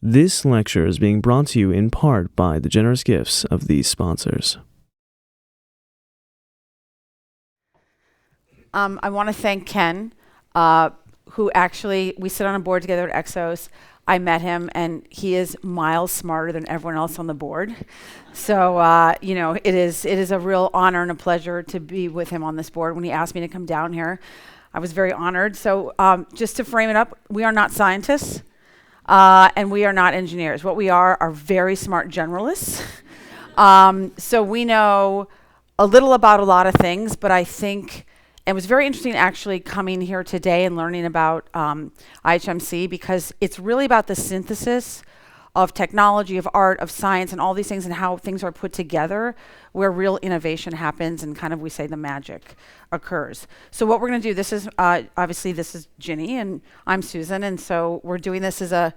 This lecture is being brought to you in part by the generous gifts of these sponsors. I want to thank Ken, who actually, we sit on a board together at Exos. I met him, and he is miles smarter than everyone else on the board. So, it is a real honor and a pleasure to be with him on this board. When he asked me to come down here, I was very honored. So, just to frame it up, we are not scientists, and we are not engineers. What we are very smart generalists. So we know a little about a lot of things, but I think it was very interesting actually coming here today and learning about IHMC, because it's really about the synthesis of technology, of art, of science, and all these things, and how things are put together where real innovation happens and kind of, we say, the magic occurs. So what we're going to do, this is, obviously this is Ginny and I'm Susan, and so we're doing this as a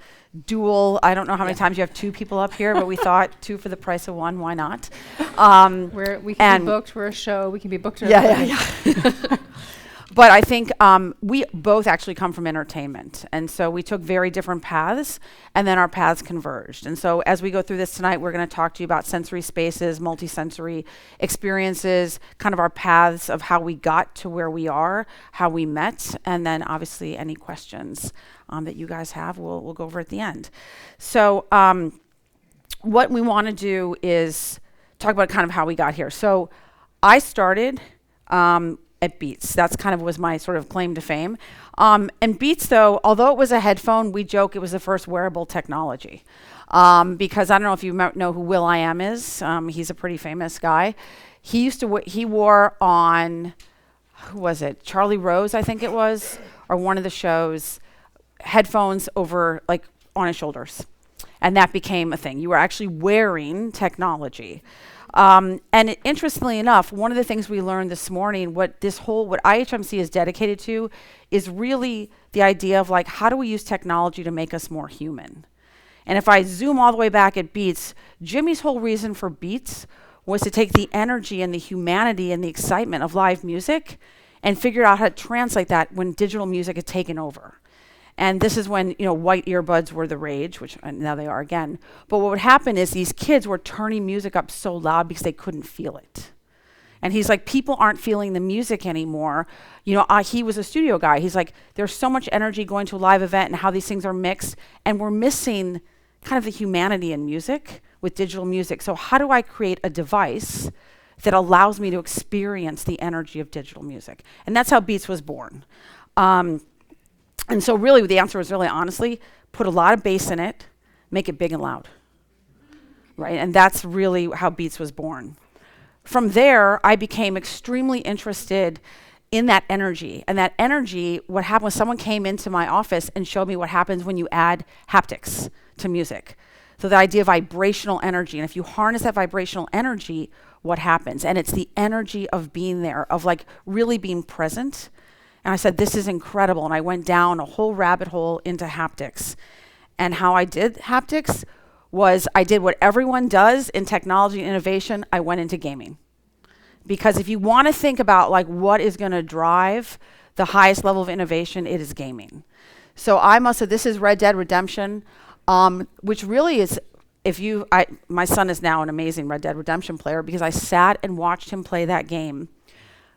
dual, I don't know how many times you have two people up here, but we thought two for the price of one, why not? We can be booked, we're a show, we can be booked. Yeah. But I think we both actually come from entertainment. And so we took very different paths, and then our paths converged. And so as we go through this tonight, we're going to talk to you about sensory spaces, multisensory experiences, kind of our paths of how we got to where we are, how we met, and then obviously any questions that you guys have, we'll go over at the end. So what we want to do is talk about kind of how we got here. So I started at Beats. That's kind of was my sort of claim to fame. And Beats, though, although it was a headphone, we joke it was the first wearable technology. Because I don't know if you know who will.i.am is. He's a pretty famous guy. He wore on, who was it? Charlie Rose, I think it was, or one of the shows, headphones over, like, on his shoulders. And that became a thing. You were actually wearing technology. Interestingly enough, one of the things we learned this morning, what IHMC is dedicated to is really the idea of, like, how do we use technology to make us more human? And if I zoom all the way back at Beats, Jimmy's whole reason for Beats was to take the energy and the humanity and the excitement of live music and figure out how to translate that when digital music had taken over. And this is when, white earbuds were the rage, which now they are again. But what would happen is these kids were turning music up so loud because they couldn't feel it. And he's like, people aren't feeling the music anymore. He was a studio guy. He's like, there's so much energy going to a live event and how these things are mixed, and we're missing kind of the humanity in music with digital music. So how do I create a device that allows me to experience the energy of digital music? And that's how Beats was born. And so really the answer was really honestly, put a lot of bass in it, make it big and loud, right? And that's really how Beats was born. From there, I became extremely interested in that energy. And that energy, what happened was someone came into my office and showed me what happens when you add haptics to music. So the idea of vibrational energy, and if you harness that vibrational energy, what happens? And it's the energy of being there, of like really being present. And I said, this is incredible. And I went down a whole rabbit hole into haptics. And how I did haptics was I did what everyone does in technology and innovation. I went into gaming. Because if you want to think about like what is going to drive the highest level of innovation, it is gaming. So this is Red Dead Redemption, which really is, my son is now an amazing Red Dead Redemption player because I sat and watched him play that game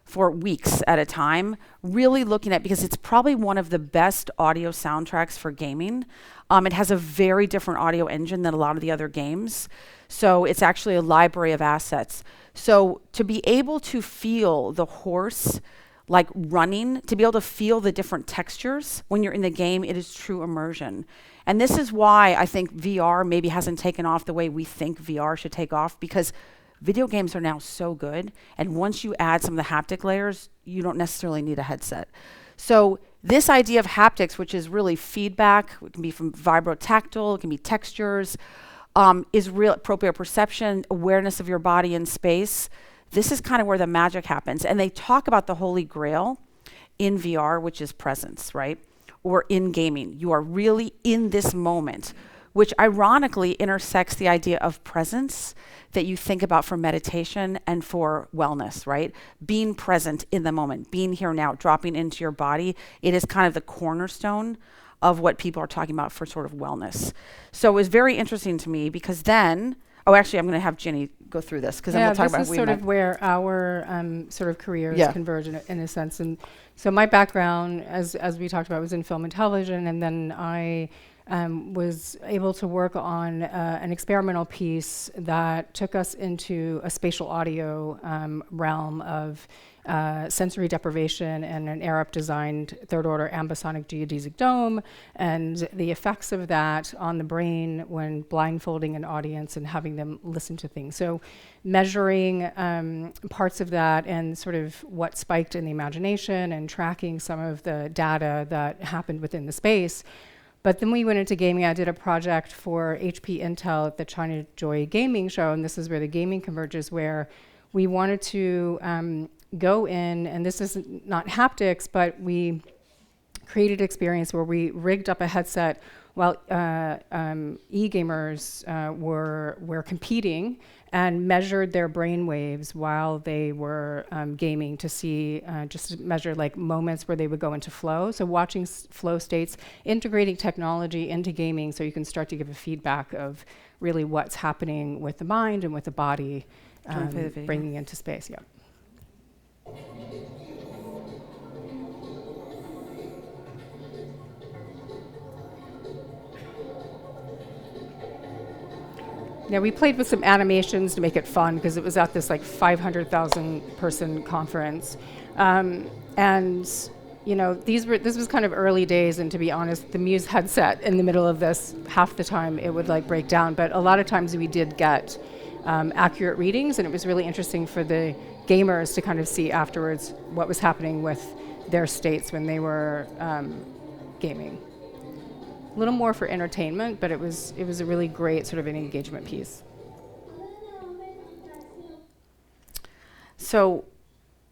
for weeks at a time, really looking at, because it's probably one of the best audio soundtracks for gaming. It has a very different audio engine than a lot of the other games. So it's actually a library of assets. So to be able to feel the horse like running, to be able to feel the different textures when you're in the game, it is true immersion. And this is why I think VR maybe hasn't taken off the way we think VR should take off, because video games are now so good, and once you add some of the haptic layers, you don't necessarily need a headset. So this idea of haptics, which is really feedback, it can be from vibrotactile, it can be textures, is real proprioception, awareness of your body in space. This is kind of where the magic happens. And they talk about the holy grail in VR, which is presence, right? Or in gaming. You are really in this moment, which ironically intersects the idea of presence that you think about for meditation and for wellness, right? Being present in the moment, being here now, dropping into your body. It is kind of the cornerstone of what people are talking about for sort of wellness. So it was very interesting to me because then, actually, I'm going to have Ginny go through this because then we'll talk about this is sort of where our sort of careers converge in a sense. And so my background, as we talked about, was in film and television, and then I was able to work on an experimental piece that took us into a spatial audio realm of sensory deprivation and an Arup-designed third-order ambisonic geodesic dome, and the effects of that on the brain when blindfolding an audience and having them listen to things. So measuring parts of that and sort of what spiked in the imagination and tracking some of the data that happened within the space. But then we went into gaming. I did a project for HP Intel at the China Joy Gaming Show, and this is where the gaming converges, where we wanted to go in, and this is not haptics, but we created an experience where we rigged up a headset while e-gamers were competing and measured their brain waves while they were gaming to see, just to measure like moments where they would go into flow. So watching flow states, integrating technology into gaming so you can start to give a feedback of really what's happening with the mind and with the body, bringing into space. Yeah. Yeah, we played with some animations to make it fun because it was at this like 500,000 person conference. And you know, this was kind of early days, and to be honest, the Muse headset in the middle of this, half the time it would like break down, but a lot of times we did get accurate readings, and it was really interesting for the gamers to kind of see afterwards what was happening with their states when they were gaming. A little more for entertainment, but it was a really great sort of an engagement piece. So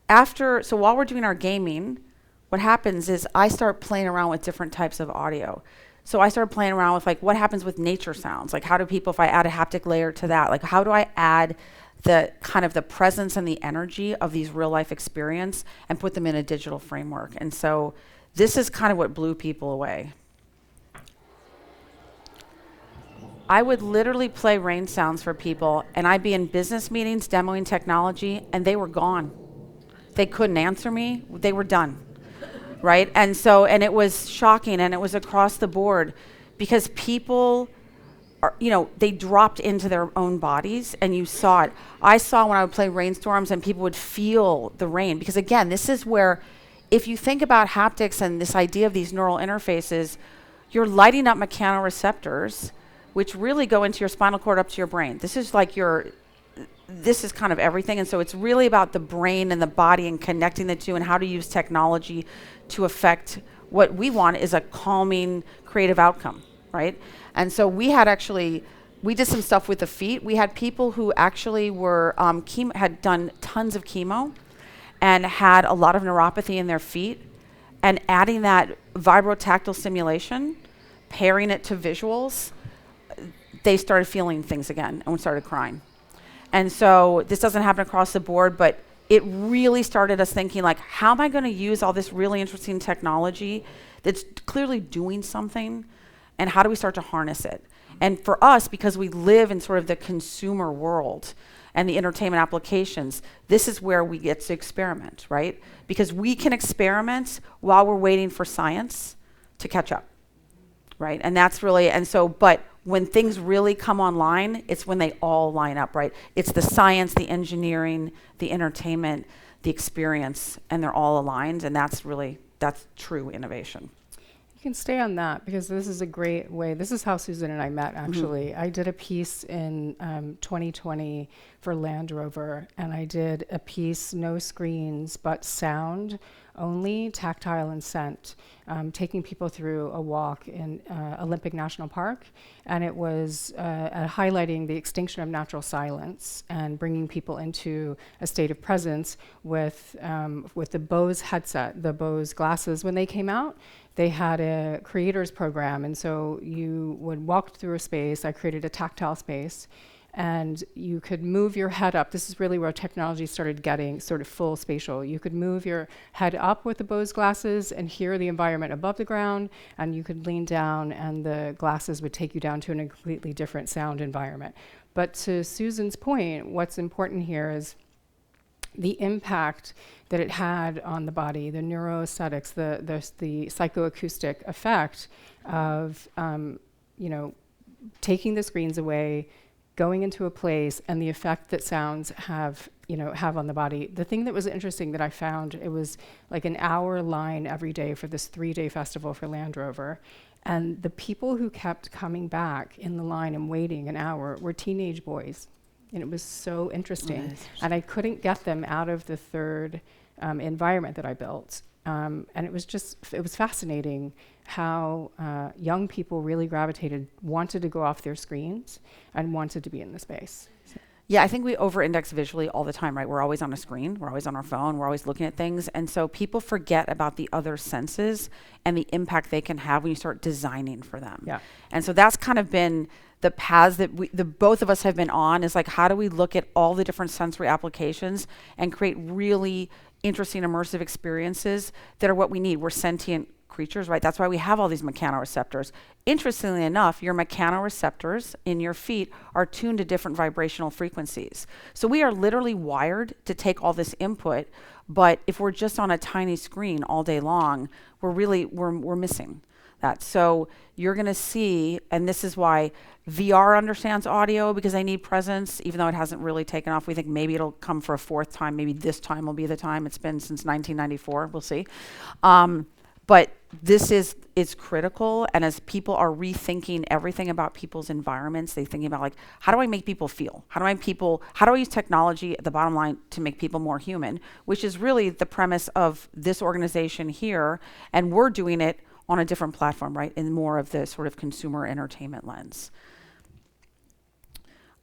while we're doing our gaming, what happens is I start playing around with different types of audio. So I started playing around with like what happens with nature sounds, like how do people, if I add a haptic layer to that, like how do I add the kind of the presence and the energy of these real life experience and put them in a digital framework. And so this is kind of what blew people away. I would literally play rain sounds for people, and I'd be in business meetings demoing technology, and they were gone. They couldn't answer me. They were done, right? And it was shocking, and it was across the board because people are, they dropped into their own bodies, and you saw it. I saw when I would play rainstorms, and people would feel the rain, because again, this is where, if you think about haptics and this idea of these neural interfaces, you're lighting up mechanoreceptors, which really go into your spinal cord up to your brain. This is kind of everything. And so it's really about the brain and the body and connecting the two and how to use technology to affect what we want is a calming, creative outcome, right? And so we did some stuff with the feet. We had people who actually were, had done tons of chemo and had a lot of neuropathy in their feet, and adding that vibrotactile stimulation, pairing it to visuals, they started feeling things again and started crying. And so this doesn't happen across the board, but it really started us thinking, like, how am I going to use all this really interesting technology that's clearly doing something, and how do we start to harness it? And for us, because we live in sort of the consumer world and the entertainment applications, this is where we get to experiment, right? Because we can experiment while we're waiting for science to catch up, right? And that's really, but when things really come online, it's when they all line up, right? It's the science, the engineering, the entertainment, the experience, and they're all aligned, and that's true innovation. You can stay on that because this is a great way. This is how Susan and I met, actually. Mm-hmm. I did a piece in 2020 for Land Rover, and I did a piece, no screens, but sound only, tactile and scent, taking people through a walk in Olympic National Park. And it was highlighting the extinction of natural silence and bringing people into a state of presence with the Bose headset, the Bose glasses. When they came out, they had a creators program. And so you would walk through a space. I created a tactile space. and you could move your head up. This is really where technology started getting sort of full spatial. You could move your head up with the Bose glasses and hear the environment above the ground, and you could lean down and the glasses would take you down to a completely different sound environment. But to Susan's point, what's important here is the impact that it had on the body, the neuroaesthetics, the psychoacoustic effect of taking the screens away, going into a place, and the effect that sounds have on the body. The thing that was interesting that I found, it was like an hour line every day for this 3-day festival for Land Rover. And the people who kept coming back in the line and waiting an hour were teenage boys. And it was so interesting. And I couldn't get them out of the third environment that I built. And it was fascinating how young people really wanted to go off their screens and wanted to be in the space. Yeah, I think we over-index visually all the time, right? We're always on a screen, we're always on our phone, we're always looking at things. And so people forget about the other senses and the impact they can have when you start designing for them. Yeah. And so that's kind of been the paths that the both of us have been on, is like, how do we look at all the different sensory applications and create really interesting immersive experiences that are what we need. We're sentient creatures, right? That's why we have all these mechanoreceptors. Interestingly enough, your mechanoreceptors in your feet are tuned to different vibrational frequencies. So we are literally wired to take all this input, but if we're just on a tiny screen all day long, we're missing that. So you're going to see, and this is why VR understands audio, because they need presence, even though it hasn't really taken off. We think maybe it'll come for a fourth time. Maybe this time will be the time. It's been since 1994. We'll see. But this is critical. And as people are rethinking everything about people's environments, they're thinking about, like, how do I make people feel? How do I use technology at the bottom line to make people more human, which is really the premise of this organization here. And we're doing it on a different platform, right? In more of the sort of consumer entertainment lens.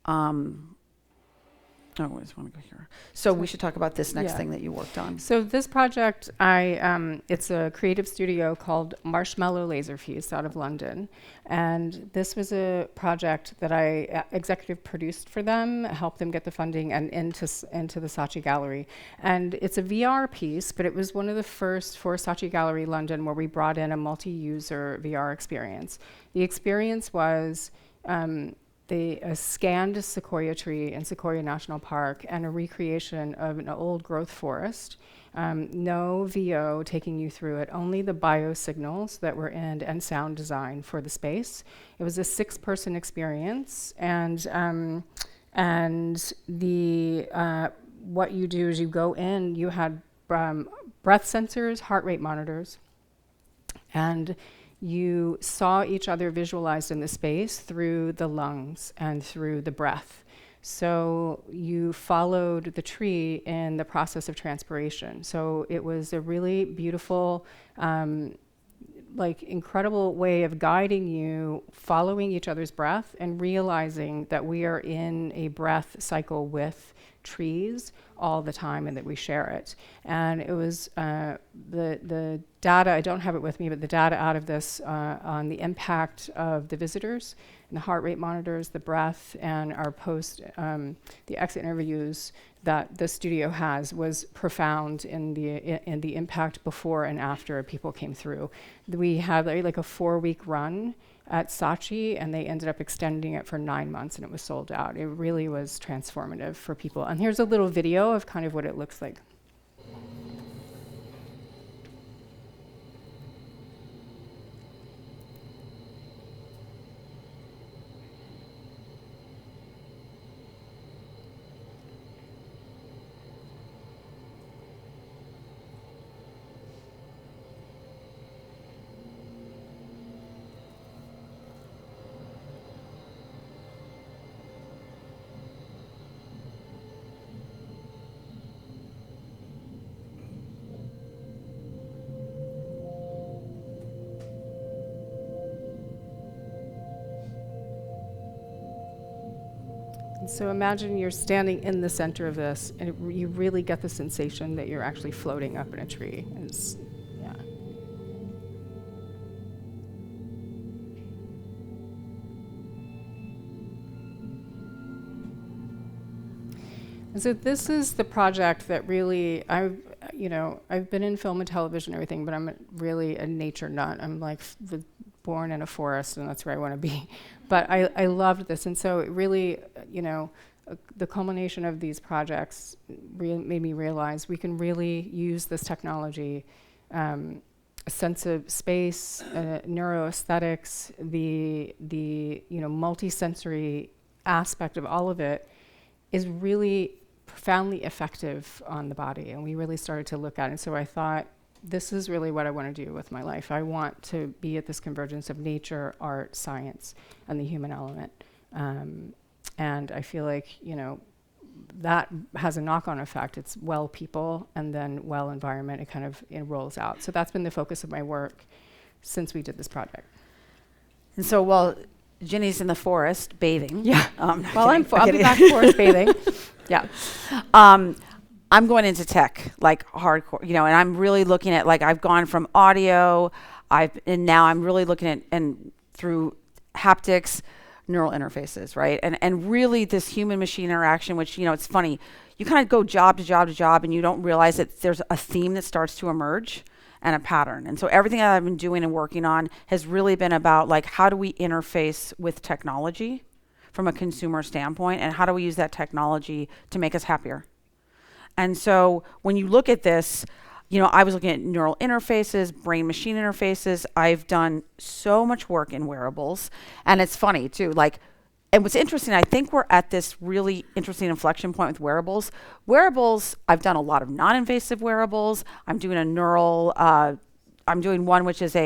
I just want to go here. So we should talk about this next thing that you worked on. So this project, it's a creative studio called Marshmallow Laser Feast out of London. And this was a project that I executive produced for them, helped them get the funding and into the Saatchi Gallery. And it's a VR piece, but it was one of the first for Saatchi Gallery London where we brought in a multi-user VR experience. The experience was a scanned sequoia tree in Sequoia National Park and a recreation of an old growth forest. No VO taking you through it, only the biosignals that were in and sound design for the space. It was a 6-person experience, and what you do is you go in, you had breath sensors, heart rate monitors, and you saw each other visualized in the space through the lungs and through the breath. So you followed the tree in the process of transpiration. So it was a really beautiful, incredible way of guiding you, following each other's breath and realizing that we are in a breath cycle with trees all the time and that we share it. And it was the data, I don't have it with me, but the data out of this on the impact of the visitors and the heart rate monitors, the breath, and our the exit interviews that the studio has was profound in the impact before and after people came through. We had like a 4-week run at Saatchi, and they ended up extending it for 9 months, and it was sold out. It really was transformative for people. And here's a little video of kind of what it looks like. So imagine you're standing in the center of this, and you really get the sensation that you're actually floating up in a tree. Yeah. And so this is the project that really, I've been in film and television and everything, but I'm really a nature nut. I'm like born in a forest, and that's where I want to be. But I loved this, and so it really, the culmination of these projects made me realize we can really use this technology, a sense of space, neuroaesthetics, the multisensory aspect of all of it is really profoundly effective on the body, and we really started to look at it. And so I thought, this is really what I want to do with my life. I want to be at this convergence of nature, art, science, and the human element. And I feel like, that has a knock-on effect. It's well people and then well environment. It rolls out. So that's been the focus of my work since we did this project. And so while Ginny's in the forest bathing. Yeah. I'll be back forest bathing. Yeah. I'm going into tech, like hardcore, and I'm really looking at, like, I've gone from audio, and now I'm really looking at, and through haptics, neural interfaces, right? And really this human machine interaction, which, it's funny, you kind of go job to job to job and you don't realize that there's a theme that starts to emerge and a pattern. And so everything that I've been doing and working on has really been about, like, how do we interface with technology from a consumer standpoint, and how do we use that technology to make us happier? And so when you look at this, I was looking at neural interfaces, brain-machine interfaces. I've done so much work in wearables. And it's funny, too. And what's interesting, I think we're at this really interesting inflection point with wearables. Wearables, I've done a lot of non-invasive wearables. I'm doing I'm doing one which is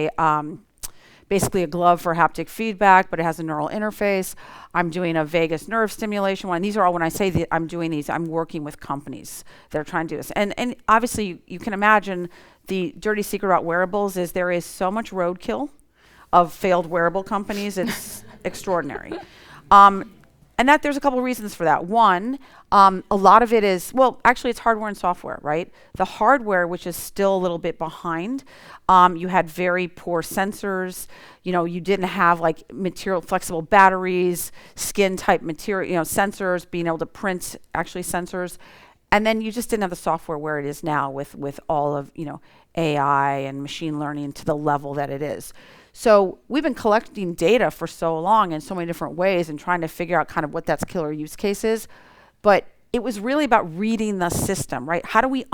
basically a glove for haptic feedback, but it has a neural interface. I'm doing a vagus nerve stimulation one. These are all, when I say that I'm doing these, I'm working with companies that are trying to do this. And obviously you can imagine the dirty secret about wearables is there is so much roadkill of failed wearable companies. It's extraordinary. And that there's a couple of reasons for that. One, a lot of it is, actually it's hardware and software, right? The hardware, which is still a little bit behind, you had very poor sensors. You didn't have material, flexible batteries, skin type material, sensors, being able to print actually sensors. And then you just didn't have the software where it is now with all of, AI and machine learning to the level that it is. So we've been collecting data for so long in so many different ways and trying to figure out kind of what that killer use case is. But it was really about reading the system, right? How do we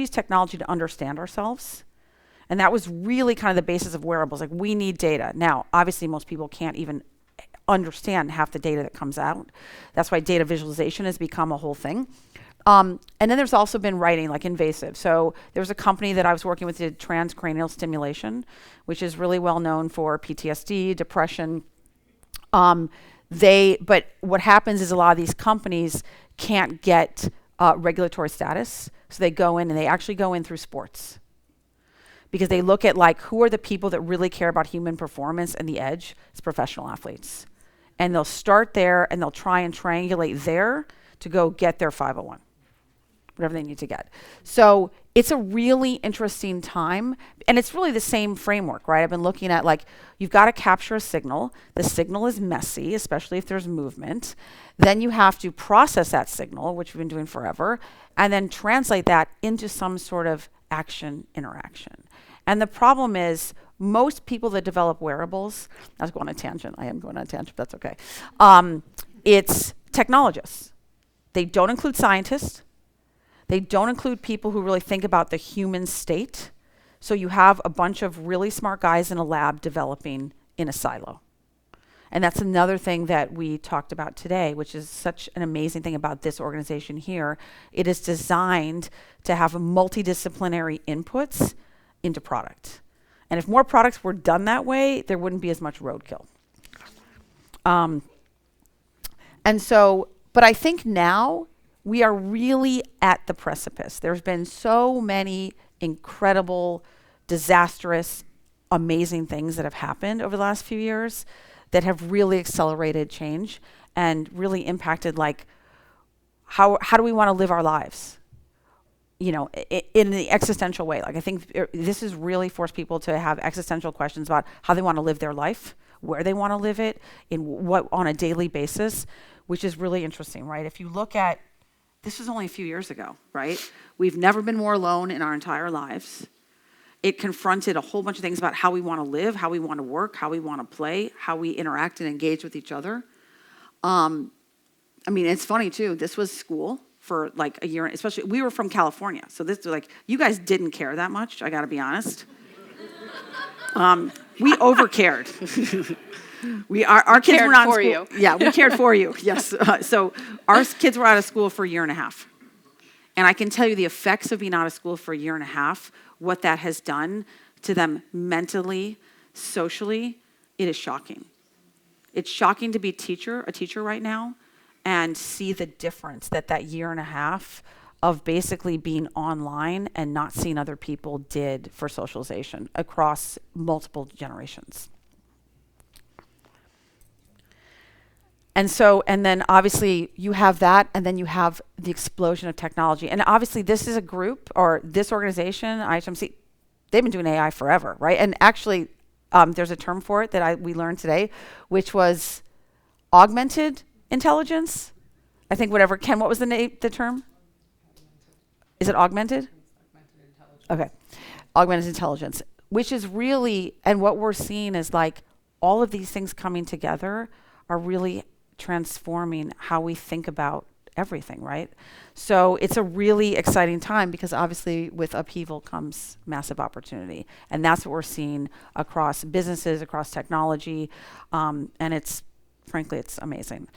use technology to understand ourselves? And that was really kind of the basis of wearables. Like, we need data. Now, obviously, most people can't even understand half the data that comes out. That's why data visualization has become a whole thing. And then there's also been writing, like invasive. So there was a company that I was working with that did transcranial stimulation, which is really well known for PTSD, depression. But what happens is a lot of these companies can't get regulatory status. So they go in and they actually go in through sports. Because they look at who are the people that really care about human performance, and the edge is professional athletes. And they'll start there and they'll try and triangulate there to go get their 501. Whatever they need to get. So it's a really interesting time, and it's really the same framework, right? I've been looking at you've got to capture a signal. The signal is messy, especially if there's movement. Then you have to process that signal, which we've been doing forever, and then translate that into some sort of action interaction. And the problem is, most people that develop wearables, I was going on a tangent. I am going on a tangent, but that's okay. It's technologists. They don't include scientists. They don't include people who really think about the human state. So you have a bunch of really smart guys in a lab developing in a silo. And that's another thing that we talked about today, which is such an amazing thing about this organization here. It is designed to have multidisciplinary inputs into product. And if more products were done that way, there wouldn't be as much roadkill. But I think now we are really at the precipice. There's been so many incredible, disastrous, amazing things that have happened over the last few years that have really accelerated change and really impacted how do we want to live our lives? In the existential way. I think this has really forced people to have existential questions about how they want to live their life, where they want to live it, in what on a daily basis, which is really interesting, right? If you look at this was only a few years ago, right? We've never been more alone in our entire lives. It confronted a whole bunch of things about how we want to live, how we want to work, how we want to play, how we interact and engage with each other. I mean, it's funny too. This was school for like a year, especially we were from California. So this was like, you guys didn't care that much, I gotta be honest. We overcared. Our kids were not in school. Yeah, we cared for you, yes. So our kids were out of school for a year and a half. And I can tell you the effects of being out of school for a year and a half, what that has done to them mentally, socially, it is shocking. It's shocking to be a teacher right now, and see the difference that year and a half of basically being online and not seeing other people did for socialization across multiple generations. And then obviously you have that, and then you have the explosion of technology. And obviously this is a group, or this organization, IHMC, they've been doing AI forever, right? And actually there's a term for it that we learned today, which was augmented intelligence. I think whatever. Ken, what was the term? Is it augmented? Augmented intelligence. Okay. Augmented intelligence, which is really, and what we're seeing is like all of these things coming together are really transforming how we think about everything, right? So it's a really exciting time, because obviously with upheaval comes massive opportunity. And that's what we're seeing across businesses, across technology. And frankly, it's amazing.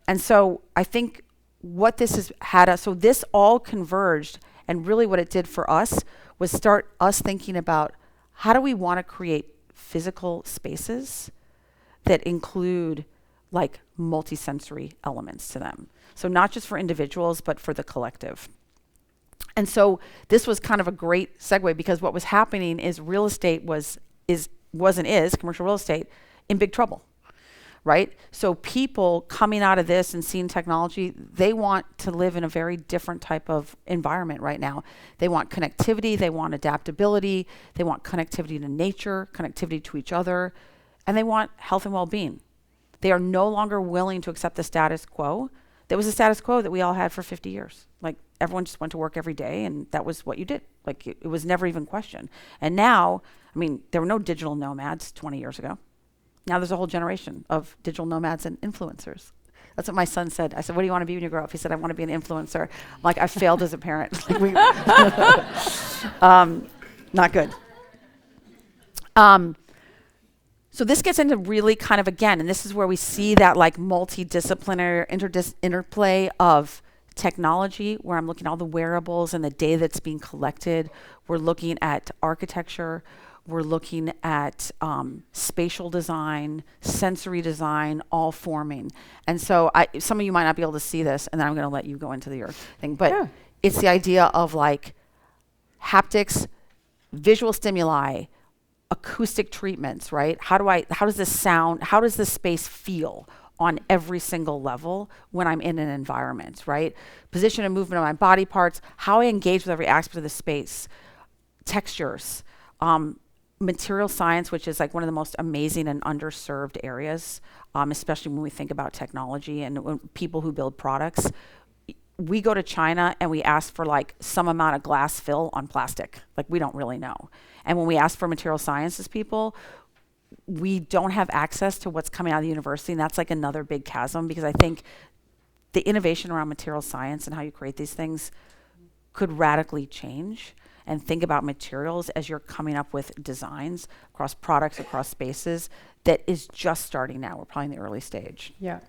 And so I think what this has had us, so this all converged, and really what it did for us was start us thinking about how do we want to create physical spaces that include like multisensory elements to them. So not just for individuals, but for the collective. And so this was kind of a great segue, because what was happening is real estate was commercial real estate in big trouble, right? So people coming out of this and seeing technology, they want to live in a very different type of environment right now. They want connectivity, they want adaptability, they want connectivity to nature, connectivity to each other, and they want health and well-being. They are no longer willing to accept the status quo. There was a status quo that we all had for 50 years. Like everyone just went to work every day, and that was what you did. Like it was never even questioned. And now, I mean, there were no digital nomads 20 years ago. Now there's a whole generation of digital nomads and influencers. That's what my son said. I said, what do you want to be when you grow up? He said, I want to be an influencer. I'm like, I failed as a parent. Not good. So this gets into really kind of, again, and this is where we see that like multidisciplinary interplay of technology, where I'm looking at all the wearables and the data that's being collected. We're looking at architecture. We're looking at spatial design, sensory design, all forming. And so some of you might not be able to see this, and then I'm going to let you go into your thing. But yeah, it's the idea of like haptics, visual stimuli, acoustic treatments, right? How does this sound, how does this space feel on every single level when I'm in an environment, right? Position and movement of my body parts, how I engage with every aspect of the space, textures, material science, which is like one of the most amazing and underserved areas, especially when we think about technology and when people who build products. We go to China and we ask for like some amount of glass fill on plastic. Like we don't really know. And when we ask for material sciences people, we don't have access to what's coming out of the university. And that's like another big chasm, because I think the innovation around material science and how you create these things could radically change. And think about materials as you're coming up with designs across products, across spaces, that is just starting now. We're probably in the early stage. Yeah.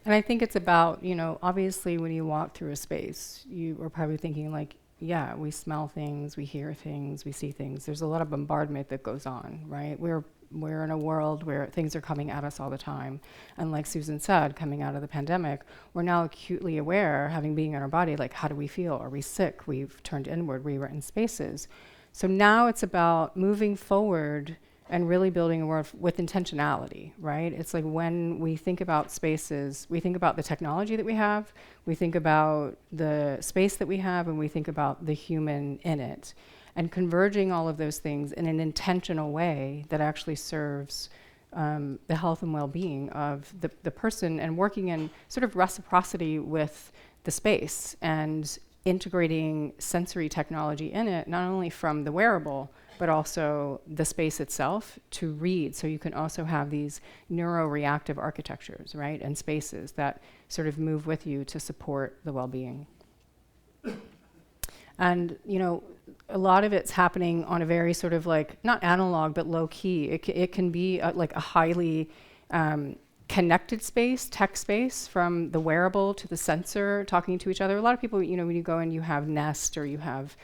And I think it's about, obviously when you walk through a space, you are probably thinking like, yeah, we smell things, we hear things, we see things. There's a lot of bombardment that goes on, right? We're in a world where things are coming at us all the time. And like Susan said, coming out of the pandemic, we're now acutely aware, having being in our body, like how do we feel? Are we sick? We've turned inward, rewritten spaces. So now it's about moving forward and really building a world with intentionality, right? It's like when we think about spaces, we think about the technology that we have, we think about the space that we have, and we think about the human in it. And converging all of those things in an intentional way that actually serves the health and well-being of the person, and working in sort of reciprocity with the space and integrating sensory technology in it, not only from the wearable, but also the space itself to read. So you can also have these neuroreactive architectures, right? And spaces that sort of move with you to support the well-being. And, a lot of it's happening on a very sort of like, not analog, but low key. It can be like a highly connected space, tech space, from the wearable to the sensor talking to each other. A lot of people, when you go in, you have Nest or you have,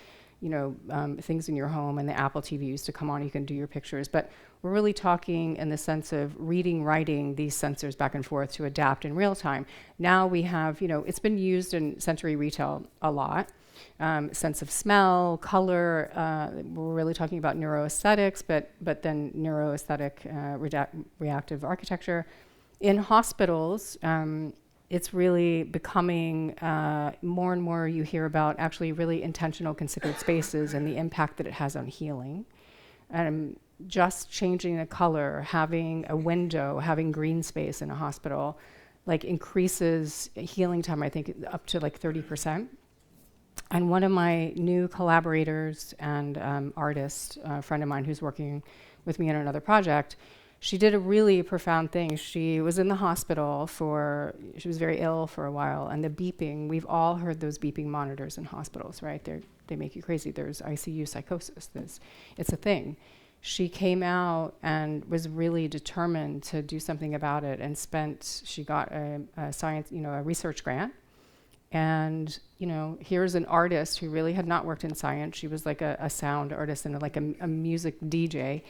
things in your home, and the Apple TV used to come on, you can do your pictures. But we're really talking in the sense of reading, writing these sensors back and forth to adapt in real time. Now we have, it's been used in sensory retail a lot. Sense of smell, color, we're really talking about neuroaesthetics, but then neuroaesthetic reactive architecture. In hospitals, it's really becoming more and more you hear about actually really intentional considered spaces and the impact that it has on healing. Just changing the color, having a window, having green space in a hospital, like increases healing time, I think up to like 30%. And one of my new collaborators and artist, a friend of mine who's working with me on another project, she did a really profound thing. She was in the hospital she was very ill for a while, and the beeping, we've all heard those beeping monitors in hospitals, right? They make you crazy. There's ICU psychosis. It's a thing. She came out and was really determined to do something about it, and she got a science, a research grant. And, here's an artist who really had not worked in science. She was like a sound artist and like a music DJ.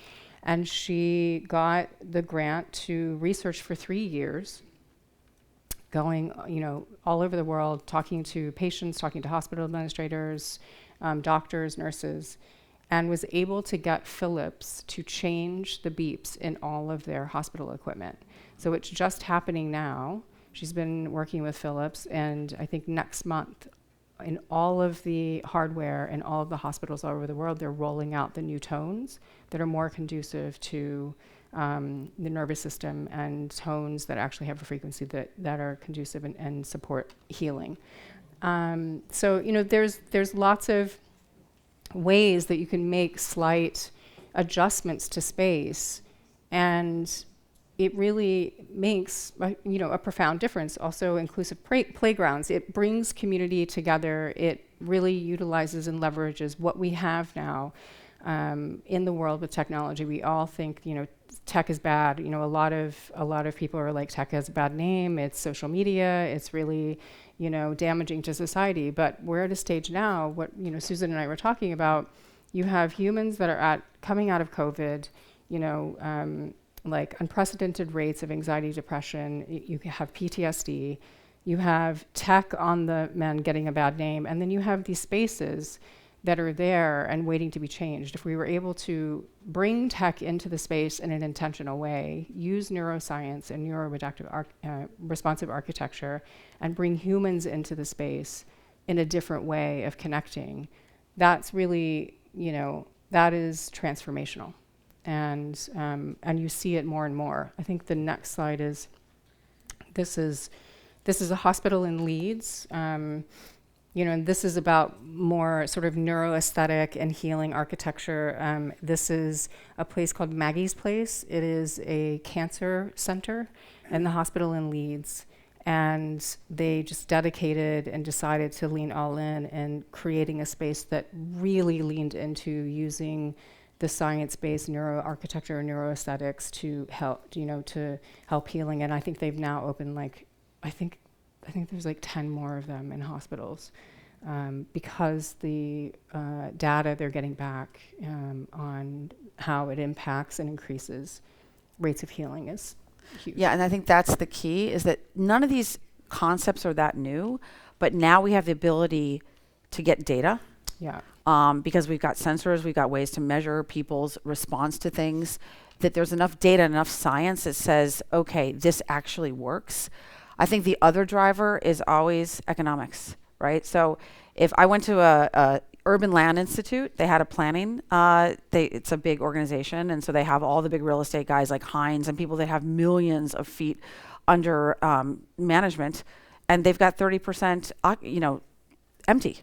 And she got the grant to research for 3 years, going, all over the world, talking to patients, talking to hospital administrators, doctors, nurses, and was able to get Philips to change the beeps in all of their hospital equipment. So it's just happening now. She's been working with Philips, and I think next month, in all of the hardware in all of the hospitals all over the world, they're rolling out the new tones that are more conducive to the nervous system, and tones that actually have a frequency that are conducive and support healing. So there's lots of ways that you can make slight adjustments to space, and it really makes a profound difference. Also, inclusive playgrounds. It brings community together. It really utilizes and leverages what we have now in the world with technology. We all think tech is bad. A lot of people are like, tech has a bad name. It's social media. It's really damaging to society. But we're at a stage now. What Susan and I were talking about. You have humans that are coming out of COVID. Like unprecedented rates of anxiety, depression. You have PTSD. You have tech on the mend getting a bad name. And then you have these spaces that are there and waiting to be changed. If we were able to bring tech into the space in an intentional way, use neuroscience and responsive architecture, and bring humans into the space in a different way of connecting, that's really, that is transformational. And you see it more and more. I think the next slide is, this is a hospital in Leeds, and this is about more sort of neuroaesthetic and healing architecture. This is a place called Maggie's Place. It is a cancer center in the hospital in Leeds, and they just dedicated and decided to lean all in and creating a space that really leaned into using the science-based neuroarchitecture and neuroaesthetics to help healing. And I think they've now opened I think there's 10 more of them in hospitals, because the data they're getting back on how it impacts and increases rates of healing is huge. Yeah, and I think that's the key, is that none of these concepts are that new, but now we have the ability to get data. Yeah. Because we've got sensors, we've got ways to measure people's response to things, that there's enough data, enough science that says, okay, this actually works. I think the other driver is always economics, right? So if I went to a Urban Land Institute, they had a planning, it's a big organization, and so they have all the big real estate guys like Hines and people that have millions of feet under management. and they've got 30%, empty,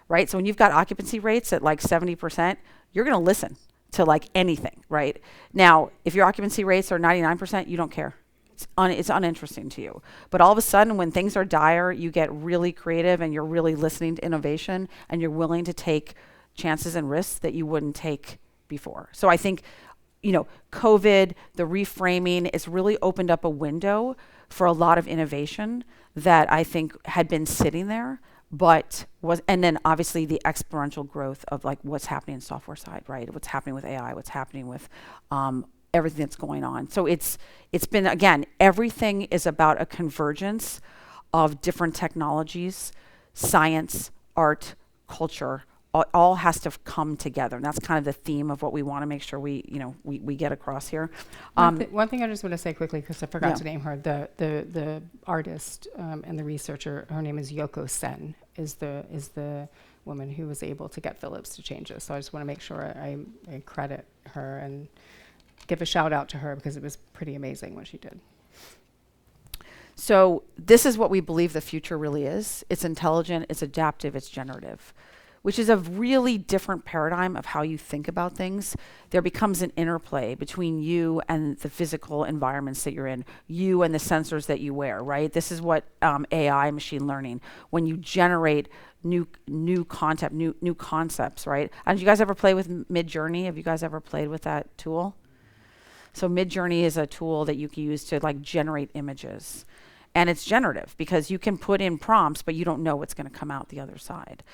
right? So when you've got occupancy rates at like 70%, you're going to listen to like anything, right? Now, if your occupancy rates are 99%, you don't care. It's uninteresting to you. But all of a sudden, when things are dire, you get really creative and you're really listening to innovation and you're willing to take chances and risks that you wouldn't take before. So I think, COVID, the reframing, it's really opened up a window for a lot of innovation that I think had been sitting there, and then obviously the exponential growth of like what's happening in software side, right? What's happening with AI, what's happening with everything that's going on. So it's been, again, everything is about a convergence of different technologies, science, art, culture, all has to come together. And that's kind of the theme of what we want to make sure we get across here. One thing I just want to say quickly, because I forgot to name her, the artist and the researcher, her name is Yoko Sen, is the woman who was able to get Philips to change this. So I just want to make sure I credit her and give a shout out to her, because it was pretty amazing what she did. So this is what we believe the future really is. It's intelligent, it's adaptive, it's generative, which is a really different paradigm of how you think about things. There becomes an interplay between you and the physical environments that you're in, you and the sensors that you wear, right? This is what AI, machine learning, when you generate new concepts, right? And you guys ever play with Midjourney? Have you guys ever played with that tool? So Midjourney is a tool that you can use to like generate images. And it's generative because you can put in prompts, but you don't know what's going to come out the other side.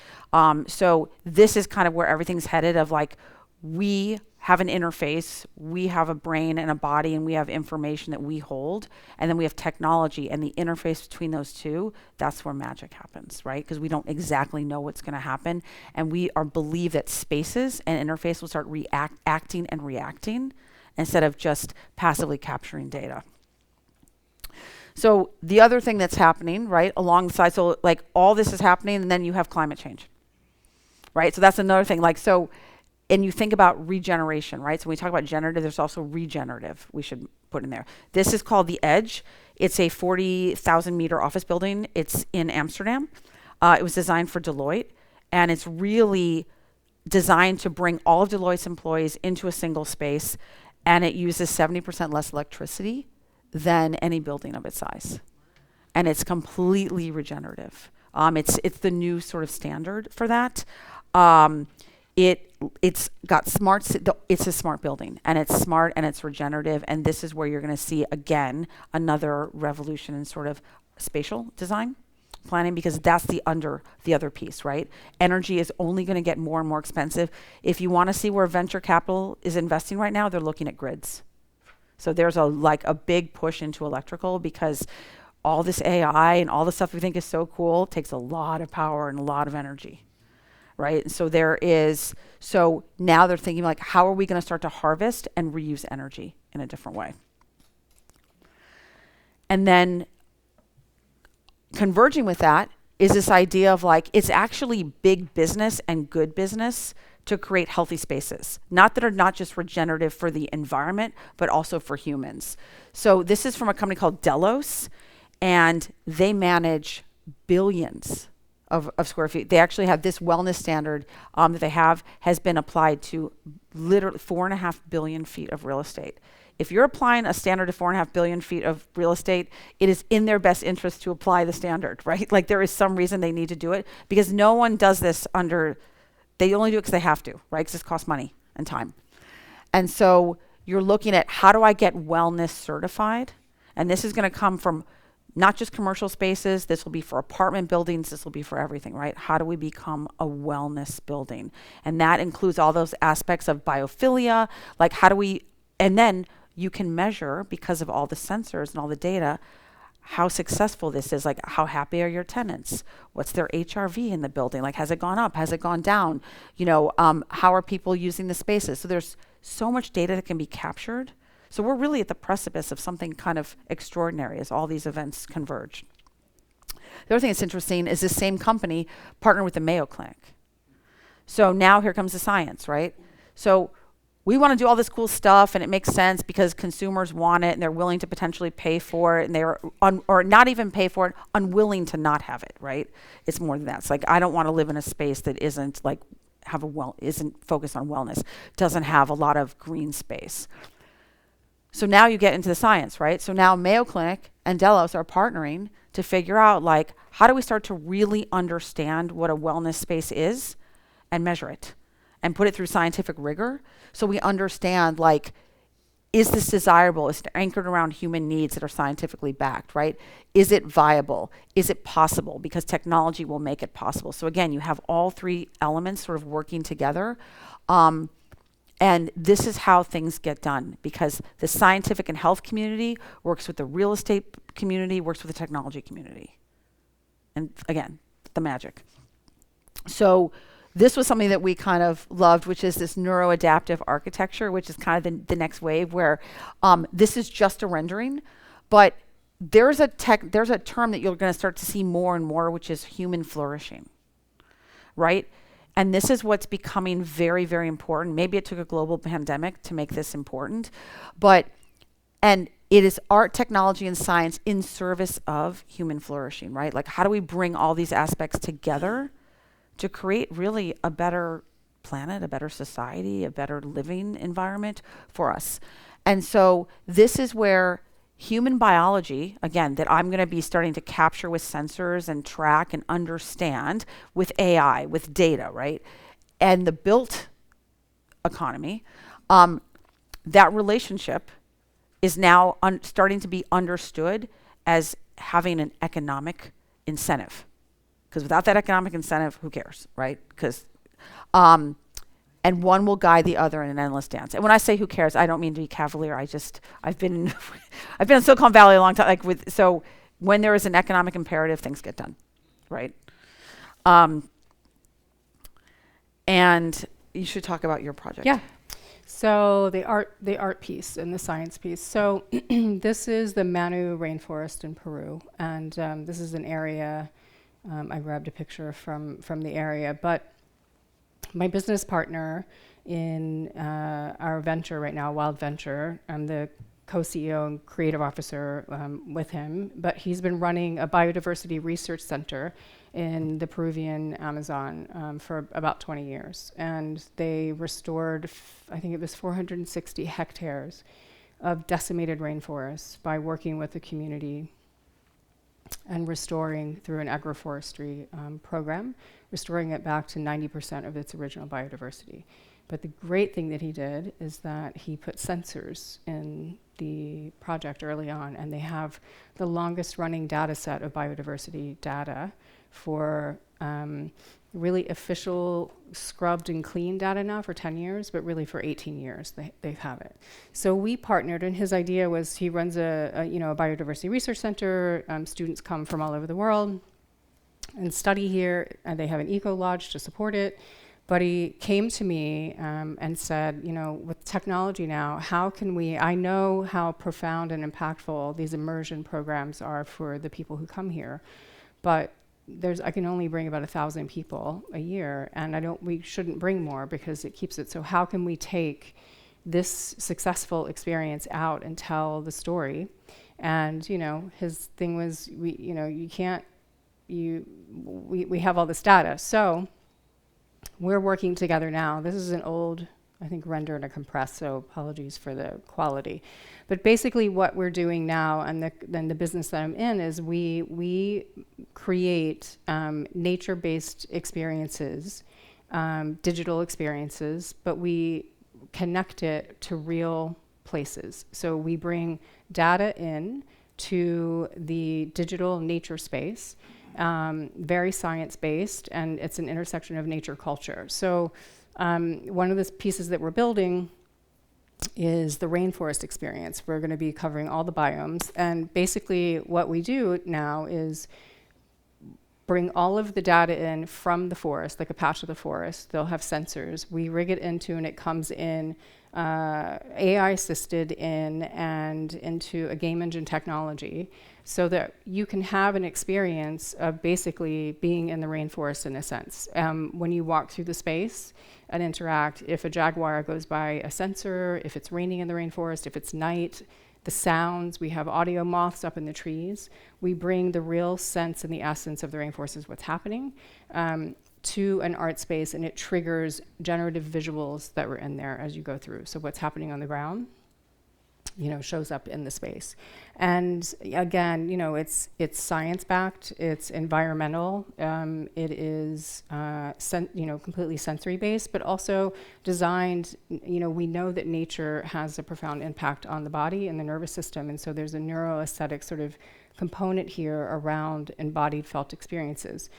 So this is kind of where everything's headed, of like, we have an interface, we have a brain and a body, and we have information that we hold, and then we have technology, and the interface between those two, that's where magic happens, right? Because we don't exactly know what's going to happen, and we believe that spaces and interface will start acting and reacting instead of just passively capturing data. So the other thing that's happening, right, alongside, so like all this is happening, and then you have climate change, right? So that's another thing. Like, so, and you think about regeneration, right? So when we talk about generative, there's also regenerative we should put in there. This is called The Edge. It's a 40,000 meter office building. It's in Amsterdam. It was designed for Deloitte, and it's really designed to bring all of Deloitte's employees into a single space, and it uses 70% less electricity than any building of its size. And it's completely regenerative. It's the new sort of standard for that. It's got it's a smart building, and it's smart and it's regenerative, and this is where you're going to see, again, another revolution in sort of spatial design planning, because that's the other piece, right? Energy is only going to get more and more expensive. If you want to see where venture capital is investing right now, they're looking at grids. So there's a big push into electrical, because all this AI and all the stuff we think is so cool takes a lot of power and a lot of energy, right? So so now they're thinking like, how are we going to start to harvest and reuse energy in a different way? And then converging with that is this idea of like, it's actually big business and good business to create healthy spaces, not that are not just regenerative for the environment, but also for humans. So this is from a company called Delos, and they manage billions of square feet. They actually have this wellness standard that they have has been applied to literally 4.5 billion feet of real estate. If you're applying a standard to 4.5 billion feet of real estate, it is in their best interest to apply the standard, right? Like there is some reason they need to do it, because no one does this they only do it because they have to, right? Because it costs money and time. And so you're looking at, how do I get wellness certified? And this is going to come from not just commercial spaces. This will be for apartment buildings. This will be for everything, right? How do we become a wellness building? And that includes all those aspects of biophilia. Like and then you can measure, because of all the sensors and all the data, how successful this is. Like, how happy are your tenants? What's their HRV in the building? Like, has it gone up? Has it gone down? How are people using the spaces? So there's so much data that can be captured. So we're really at the precipice of something kind of extraordinary as all these events converge. The other thing that's interesting is this same company partnered with the Mayo Clinic. So now here comes the science, right? So we want to do all this cool stuff and it makes sense because consumers want it and they're willing to potentially pay for it and they're or not even pay for it, unwilling to not have it, right? It's more than that. It's like, I don't want to live in a space that isn't like isn't focused on wellness, doesn't have a lot of green space. So now you get into the science, right? So now Mayo Clinic and Delos are partnering to figure out, like, how do we start to really understand what a wellness space is and measure it and put it through scientific rigor so we understand, like, is this desirable? Is it anchored around human needs that are scientifically backed, right? Is it viable? Is it possible? Because technology will make it possible. So again, you have all three elements sort of working together. And this is how things get done, because the scientific and health community works with the real estate community, works with the technology community. And again, the magic. So this was something that we kind of loved, which is this neuroadaptive architecture, which is kind of the next wave, where this is just a rendering, but there's a term that you're going to start to see more and more, which is human flourishing, right? And this is what's becoming very, very important. Maybe it took a global pandemic to make this important, and it is art, technology, and science in service of human flourishing, right? Like, how do we bring all these aspects together to create really a better planet, a better society, a better living environment for us? And so this is where human biology, again, that I'm going to be starting to capture with sensors and track and understand with AI, with data, right? And the built economy, that relationship is now starting to be understood as having an economic incentive. Because without that economic incentive, who cares, right? Because, and one will guide the other in an endless dance. And when I say who cares, I don't mean to be cavalier. I've been in Silicon Valley a long time. So when there is an economic imperative, things get done, right? And you should talk about your project. Yeah. So the art piece and the science piece. So this is the Manu rainforest in Peru, and this is an area. I grabbed a picture from the area, but my business partner in our venture right now, Wild Venture, I'm the co-CEO and creative officer with him, but he's been running a biodiversity research center in the Peruvian Amazon for about 20 years. And they restored, I think it was 460 hectares of decimated rainforests by working with the community and restoring through an agroforestry program, restoring it back to 90% of its original biodiversity. But the great thing that he did is that he put sensors in the project early on, and they have the longest running data set of biodiversity data for really official scrubbed and clean data now for 10 years, but really for 18 years they have it. So we partnered, and his idea was he runs a biodiversity research center. Students come from all over the world and study here, and they have an eco lodge to support it. But he came to me and said, with technology now, how can I know how profound and impactful these immersion programs are for the people who come here, but I can only bring about 1,000 people a year, and we shouldn't bring more because it keeps it. So how can we take this successful experience out and tell the story? And, his thing was, we have all this data. So we're working together now. This is an old, I think, render and a compress, so apologies for the quality. But basically what we're doing now, and then the business that I'm in, is we create nature-based experiences, digital experiences, but we connect it to real places. So we bring data in to the digital nature space, very science-based, and it's an intersection of nature culture. So one of the pieces that we're building is the rainforest experience. We're going to be covering all the biomes, and basically what we do now is bring all of the data in from the forest, like a patch of the forest. They'll have sensors. We rig it into, and it comes in AI assisted in and into a game engine technology, so that you can have an experience of basically being in the rainforest in a sense. When you walk through the space and interact, if a jaguar goes by a sensor, if it's raining in the rainforest, if it's night, the sounds, we have audio moths up in the trees. We bring the real sense and the essence of the rainforest is what's happening to an art space, and it triggers generative visuals that were in there as you go through. So what's happening on the ground, shows up in the space. And again, it's science-backed, it's environmental, it is completely sensory-based, but also designed, we know that nature has a profound impact on the body and the nervous system, and so there's a neuroaesthetic sort of component here around embodied felt experiences.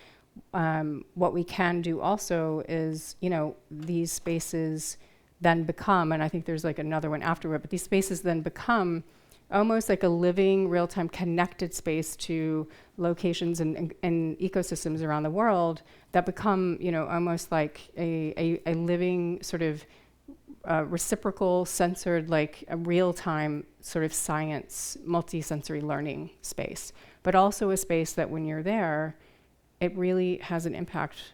What we can do also is, these spaces then become, and I think there's like another one afterward, but these spaces then become almost like a living, real-time connected space to locations and ecosystems around the world that become, almost like a living sort of reciprocal, censored, like a real-time sort of science, multi-sensory learning space, but also a space that when you're there, it really has an impact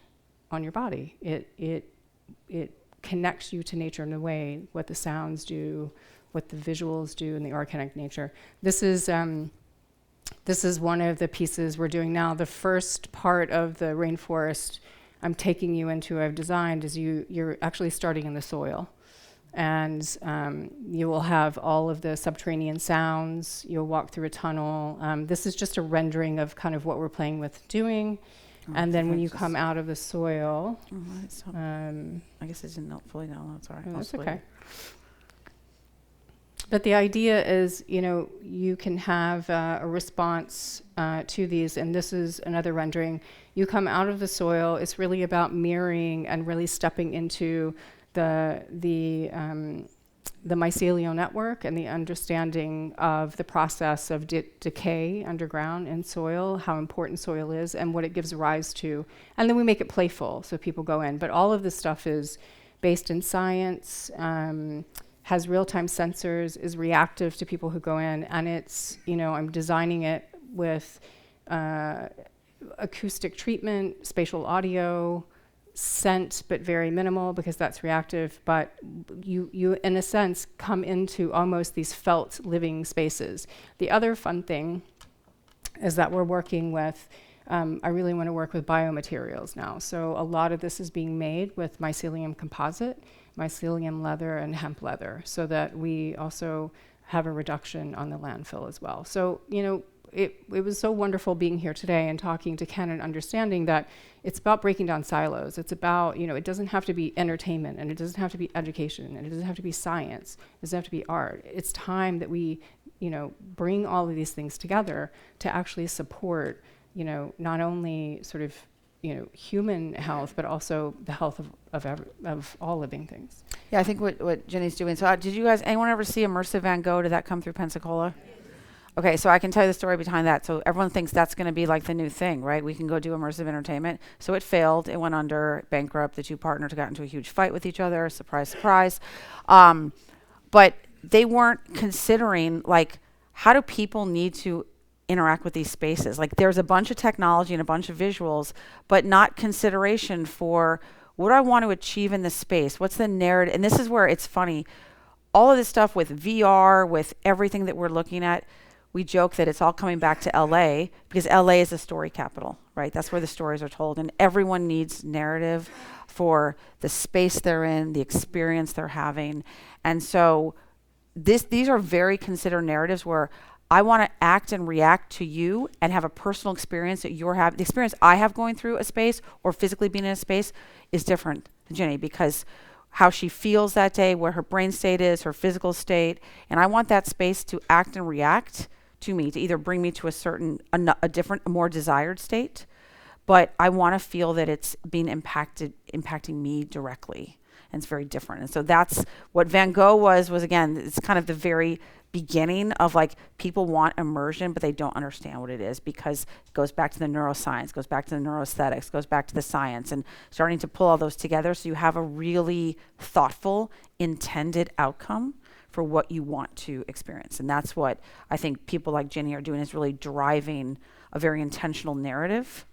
on your body. It connects you to nature in a way, what the sounds do, what the visuals do, and the organic nature. This is one of the pieces we're doing now. The first part of the rainforest I'm taking you into, I've designed, is you're actually starting in the soil. And you will have all of the subterranean sounds. You'll walk through a tunnel. This is just a rendering of kind of what we're playing with doing. And then when you come out of the soil... I guess it didn't fully know. That's all right. That's okay. But the idea is, you can have a response to these, and this is another rendering. You come out of the soil. It's really about mirroring and really stepping into the mycelial network and the understanding of the process of decay underground in soil, how important soil is, and what it gives rise to. And then we make it playful, so people go in. But all of this stuff is based in science, has real-time sensors, is reactive to people who go in, and it's, I'm designing it with acoustic treatment, spatial audio, scent, but very minimal because that's reactive. But you in a sense come into almost these felt living spaces. The other fun thing is that we're working with, I really want to work with biomaterials now. So a lot of this is being made with mycelium composite, mycelium leather, and hemp leather, so that we also have a reduction on the landfill as well. So, it was so wonderful being here today and talking to Ken and understanding that it's about breaking down silos. It's about, it doesn't have to be entertainment, and it doesn't have to be education, and it doesn't have to be science. It doesn't have to be art. It's time that we, bring all of these things together to actually support, not only sort of, human health, but also the health of all living things. Yeah, I think what Jenny's doing. So did you guys, anyone ever see Immersive Van Gogh? Did that come through Pensacola? Okay, so I can tell you the story behind that. So everyone thinks that's going to be like the new thing, right? We can go do immersive entertainment. So it failed. It went under, bankrupt. The two partners got into a huge fight with each other. Surprise, surprise. But they weren't considering, like, how do people need to interact with these spaces? Like, there's a bunch of technology and a bunch of visuals, but not consideration for what do I want to achieve in this space? What's the narrative? And this is where it's funny. All of this stuff with VR, with everything that we're looking at, we joke that it's all coming back to LA because LA is the story capital, right? That's where the stories are told. And everyone needs narrative for the space they're in, the experience they're having. And so these are very considered narratives where I want to act and react to you and have a personal experience that you're having. The experience I have going through a space or physically being in a space is different than Jenny, because how she feels that day, where her brain state is, her physical state. And I want that space to act and react to me, to either bring me to a different, a more desired state, but I want to feel that it's being impacting me directly, and it's very different. And so that's what Van Gogh was again, it's kind of the very beginning of like people want immersion, but they don't understand what it is, because it goes back to the neuroscience, goes back to the neuroaesthetics, goes back to the science, and starting to pull all those together so you have a really thoughtful, intended outcome for what you want to experience. And that's what I think people like Ginny are doing, is really driving a very intentional narrative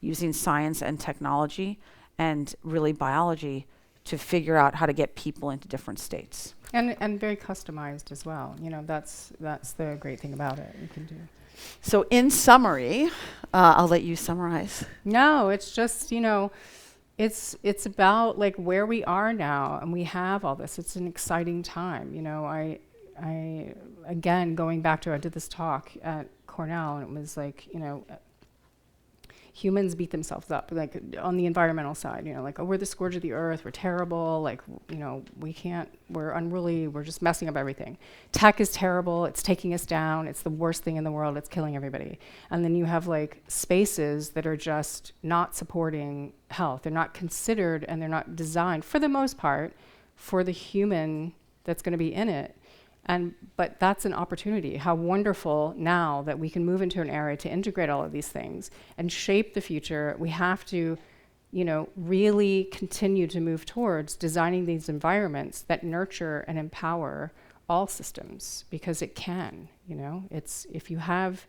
using science and technology and really biology to figure out how to get people into different states. And very customized as well. You know, that's the great thing about it. You can do. So in summary, I'll let you summarize. No, it's just, you know, it's about like where we are now, and we have all this. It's an exciting time. You know, I again, going back to, I did this talk at Cornell, and it was like, you know, humans beat themselves up, like on the environmental side, you know, like, oh, we're the scourge of the earth, we're terrible, like, you know, we're unruly, we're just messing up everything. Tech is terrible, it's taking us down, it's the worst thing in the world, it's killing everybody. And then you have like spaces that are just not supporting health. They're not considered, and they're not designed, for the most part, for the human that's going to be in it. But that's an opportunity. How wonderful now that we can move into an area to integrate all of these things and shape the future. We have to, you know, really continue to move towards designing these environments that nurture and empower all systems, because it can, you know. It's, if you have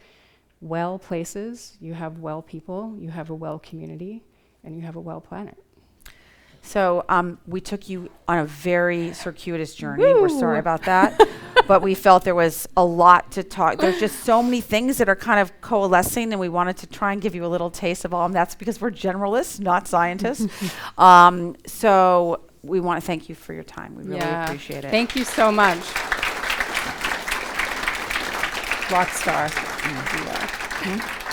well places, you have well people, you have a well community, and you have a well planet. So we took you on a very circuitous journey. Woo! We're sorry about that. But we felt there was a lot to talk. There's just so many things that are kind of coalescing, and we wanted to try and give you a little taste of all. And that's because we're generalists, not scientists. So we want to thank you for your time. We really appreciate it. Thank you so much. Rock star.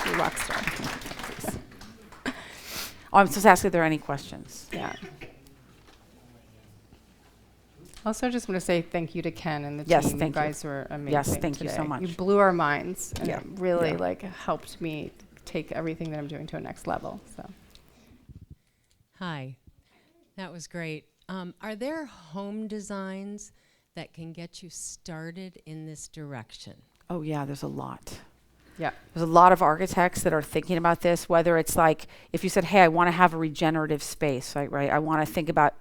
You're rock star. Oh, I'm supposed to ask if there are any questions. Yeah. Also, I just want to say thank you to Ken and the Yes, team. thank You you. guys were amazing. Yes, thank today. you so much. You blew our minds, and Yeah. it really Yeah. like helped me take everything that I'm doing to a next level. So, Hi, that was great. Are there home designs that can get you started in this direction? Oh, yeah, there's a lot. yeah. There's a lot of architects that are thinking about this, whether it's like, if you said, hey, I want to have a regenerative space, right? I want to think about,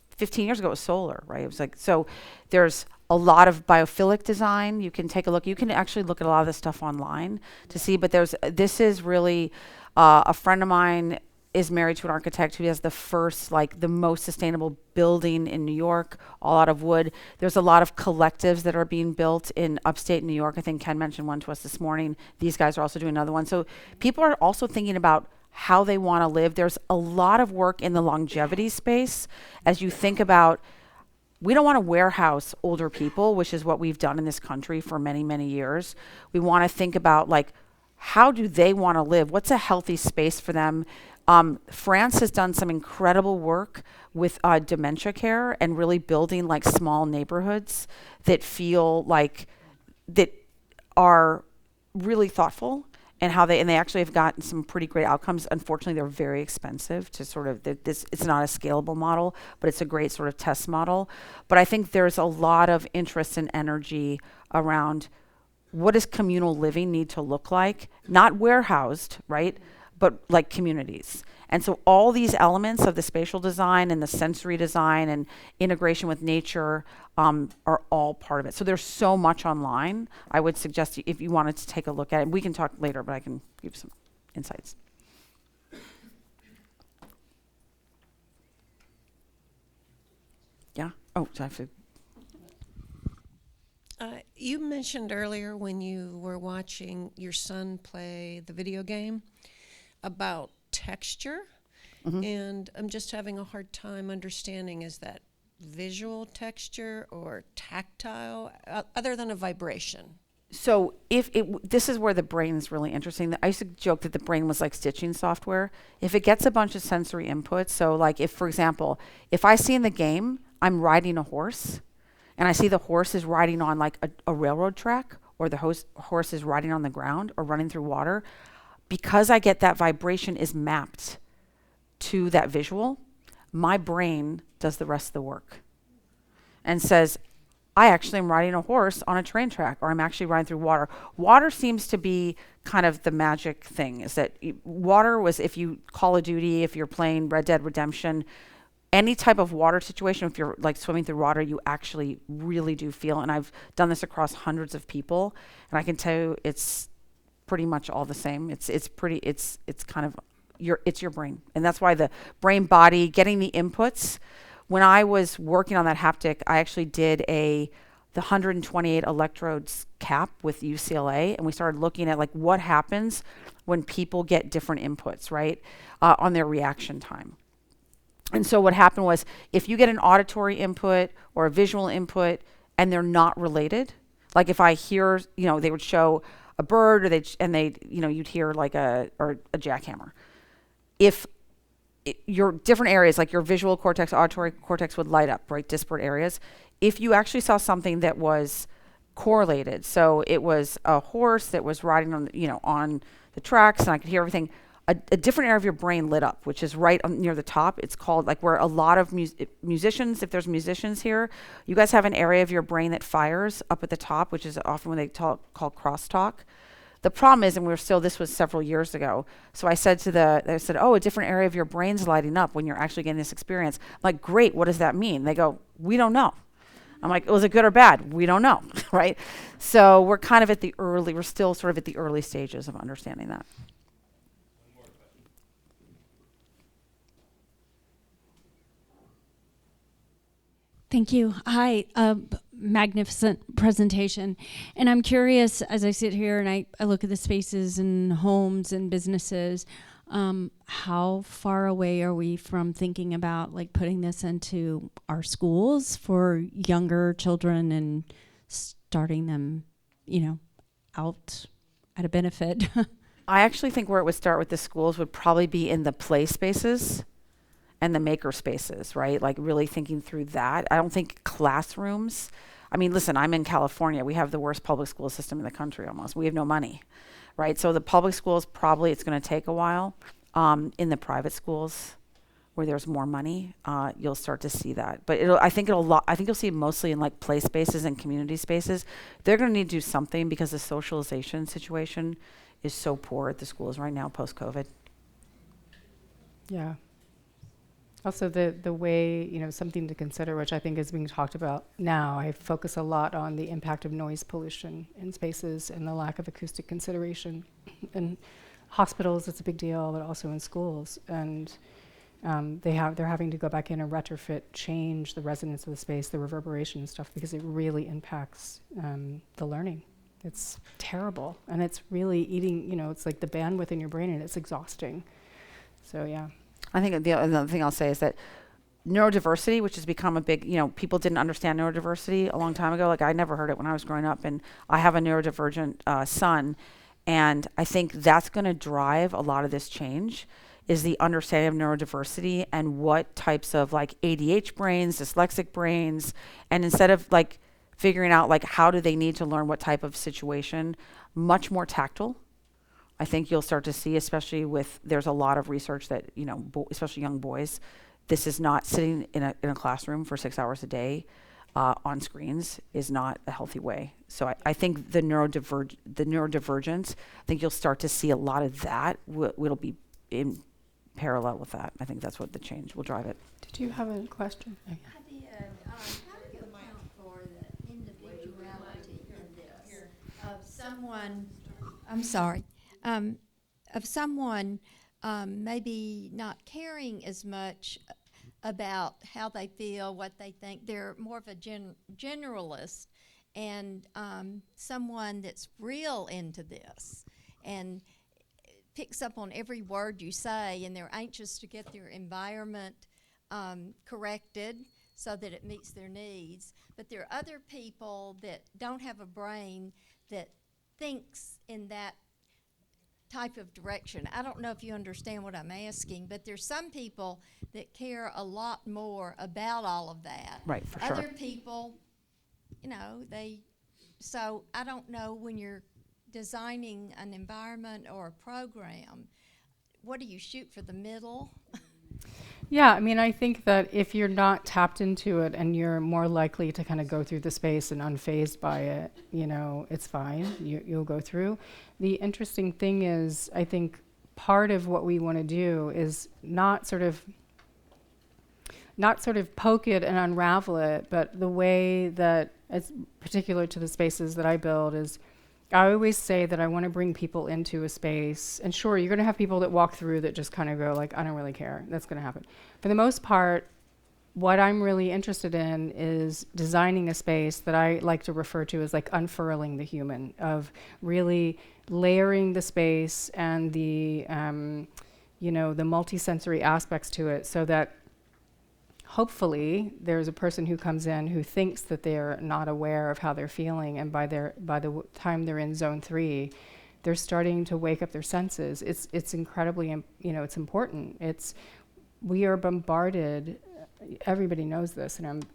15 years ago it was solar, right? It was like, so there's a lot of biophilic design. You can take a look. You can actually look at a lot of this stuff online to see, but this is really, a friend of mine is married to an architect who has the first, like the most sustainable building in New York, all out of wood. There's a lot of collectives that are being built in upstate New York. I think Ken mentioned one to us this morning. These guys are also doing another one. So people are also thinking about how they want to live. There's a lot of work in the longevity space as you think about, we don't want to warehouse older people, which is what we've done in this country for many, many years. We want to think about, like, how do they want to live? What's a healthy space for them? France has done some incredible work with dementia care and really building like small neighborhoods that feel like, that are really thoughtful, and how they actually have gotten some pretty great outcomes. Unfortunately, they're very expensive to sort of, it's not a scalable model, but it's a great sort of test model. But I think there's a lot of interest and energy around, what does communal living need to look like? Not warehoused, right? But like communities. And so all these elements of the spatial design and the sensory design and integration with nature are all part of it. So there's so much online. I would suggest if you wanted to take a look at it, we can talk later, but I can give some insights. Yeah? Oh, so I have to. You mentioned earlier when you were watching your son play the video game about texture, and I'm just having a hard time understanding, is that visual texture or tactile, other than a vibration? So this is where the brain is really interesting. I used to joke that the brain was like stitching software. If it gets a bunch of sensory inputs, so like if, for example, if I see in the game, I'm riding a horse, and I see the horse is riding on like a railroad track, or the horse is riding on the ground or running through water, because I get that vibration is mapped to that visual, my brain does the rest of the work and says, I actually am riding a horse on a train track, or I'm actually riding through water. Water seems to be kind of the magic thing, is that water was, if you Call of Duty, if you're playing Red Dead Redemption, any type of water situation, if you're like swimming through water, you actually really do feel, and I've done this across hundreds of people, and I can tell you it's pretty much all the same. It's kind of it's your brain. And that's why the brain body, getting the inputs. When I was working on that haptic, I actually did the 128 electrodes cap with UCLA, and we started looking at like what happens when people get different inputs, right, on their reaction time. And so what happened was, if you get an auditory input or a visual input and they're not related, like if I hear, they would show a bird, or you'd hear like a jackhammer. If your different areas, like your visual cortex, auditory cortex, would light up, right, disparate areas. If you actually saw something that was correlated, so it was a horse that was riding on the tracks, and I could hear everything, a different area of your brain lit up, which is right near the top. It's called, like, where a lot of musicians, if there's musicians here, you guys have an area of your brain that fires up at the top, which is often when they call crosstalk. The problem is, and this was several years ago, so I said oh, a different area of your brain's lighting up when you're actually getting this experience. I'm like, great, what does that mean? They go, we don't know. I'm like, was it good or bad? We don't know, right? So we're still sort of at the early stages of understanding that. Thank you. Hi, magnificent presentation. And I'm curious, as I sit here and I look at the spaces and homes and businesses, how far away are we from thinking about like putting this into our schools for younger children and starting them, out at a benefit? I actually think where it would start with the schools would probably be in the play spaces and the maker spaces, right? Like really thinking through that. I don't think classrooms. I mean, listen, I'm in California. We have the worst public school system in the country almost. We have no money, right? So the public schools, probably it's going to take a while. In the private schools where there's more money, you'll start to see that. But I think you'll see it mostly in like play spaces and community spaces. They're going to need to do something because the socialization situation is so poor at the schools right now post-COVID. Yeah. Also, the way, something to consider, which I think is being talked about now, I focus a lot on the impact of noise pollution in spaces and the lack of acoustic consideration. In hospitals, it's a big deal, but also in schools. And they're having to go back in and retrofit, change the resonance of the space, the reverberation and stuff, because it really impacts the learning. It's terrible. And it's really eating, it's like the bandwidth in your brain, and it's exhausting. So, yeah. I think the other thing I'll say is that neurodiversity, which has become a big, people didn't understand neurodiversity a long time ago. Like, I never heard it when I was growing up, and I have a neurodivergent son, and I think that's going to drive a lot of this change, is the understanding of neurodiversity and what types of like ADH brains, dyslexic brains, and instead of like figuring out like how do they need to learn what type of situation, much more tactile. I think you'll start to see, especially there's a lot of research that, especially young boys, this is not sitting in a classroom for 6 hours a day on screens is not a healthy way. So I think the neurodivergence, I think you'll start to see a lot of that. It'll be in parallel with that. I think that's what the change will drive it. Did you have a question? How do you account for the individuality in this of someone? I'm sorry. Of someone maybe not caring as much about how they feel, what they think. They're more of a generalist, and someone that's real into this and picks up on every word you say, and they're anxious to get their environment corrected so that it meets their needs. But there are other people that don't have a brain that thinks in that type of direction. I don't know if you understand what I'm asking, but there's some people that care a lot more about all of that. Right, for sure. Other people, so I don't know, when you're designing an environment or a program, what do you shoot for the middle? Yeah, I mean, I think that if you're not tapped into it and you're more likely to kind of go through the space and unfazed by it, you know, it's fine. You'll go through. The interesting thing is, I think part of what we want to do is not sort of poke it and unravel it, but the way that it's particular to the spaces that I build is I always say that I want to bring people into a space, and sure, you're going to have people that walk through that just kind of go like, I don't really care. That's going to happen. For the most part, what I'm really interested in is designing a space that I like to refer to as like unfurling the human, of really layering the space and the, the multisensory aspects to it, so that hopefully there's a person who comes in who thinks that they're not aware of how they're feeling, and by the time they're in zone 3, they're starting to wake up their senses. It's incredibly, it's important. We are bombarded. Everybody knows this, and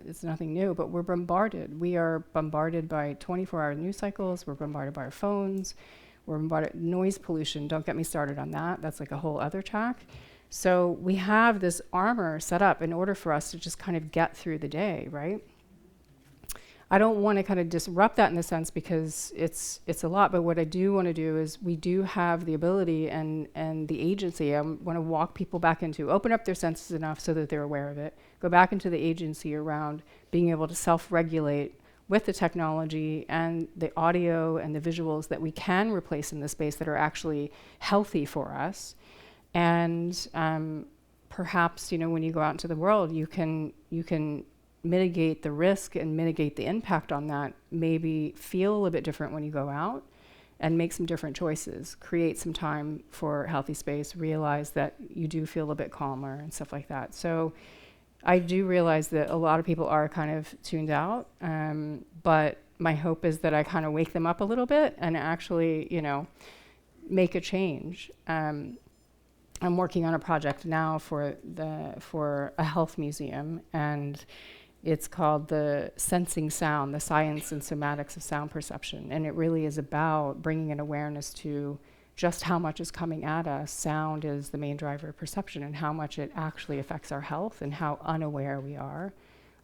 it's nothing new, but we're bombarded. We are bombarded by 24-hour news cycles. We're bombarded by our phones. We're bombarded noise pollution. Don't get me started on that. That's like a whole other track. So we have this armor set up in order for us to just kind of get through the day, right? I don't want to kind of disrupt that in the sense, because it's a lot, but what I do want to do is we do have the ability and the agency. I want to walk people back into, open up their senses enough so that they're aware of it, go back into the agency around being able to self-regulate with the technology and the audio and the visuals that we can replace in the space that are actually healthy for us. And perhaps, when you go out into the world, you can mitigate the risk and mitigate the impact on that, maybe feel a bit different when you go out and make some different choices, create some time for healthy space, realize that you do feel a bit calmer and stuff like that. So I do realize that a lot of people are kind of tuned out, but my hope is that I kind of wake them up a little bit and actually, make a change. I'm working on a project now for a health museum, and it's called the Sensing Sound, the Science and Somatics of Sound Perception. And it really is about bringing an awareness to just how much is coming at us. Sound is the main driver of perception, and how much it actually affects our health and how unaware we are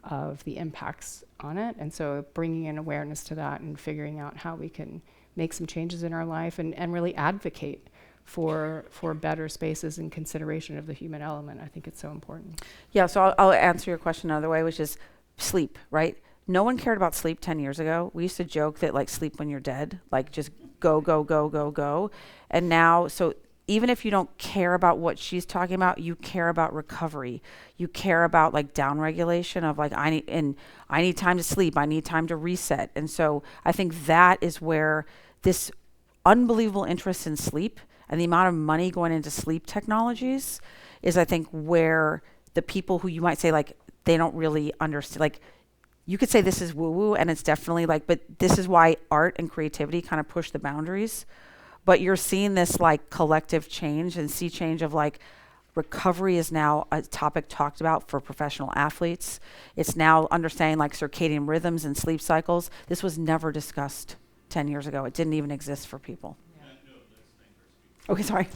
of the impacts on it. And so bringing an awareness to that and figuring out how we can make some changes in our life and really advocate for better spaces and consideration of the human element. I think it's so important. Yeah, so I'll answer your question another way, which is sleep, right? No one cared about sleep 10 years ago. We used to joke that like sleep when you're dead, like just go, go, go, go, go. And now, so even if you don't care about what she's talking about, you care about recovery. You care about like downregulation of like, I need time to sleep. I need time to reset. And so I think that is where this unbelievable interest in sleep and the amount of money going into sleep technologies is, I think, where the people who you might say, like, they don't really understand, like, you could say this is woo-woo, and it's definitely like, but this is why art and creativity kind of push the boundaries. But you're seeing this, like, collective change and sea change of, like, recovery is now a topic talked about for professional athletes. It's now understanding, like, circadian rhythms and sleep cycles. This was never discussed 10 years ago. It didn't even exist for people. Okay, sorry.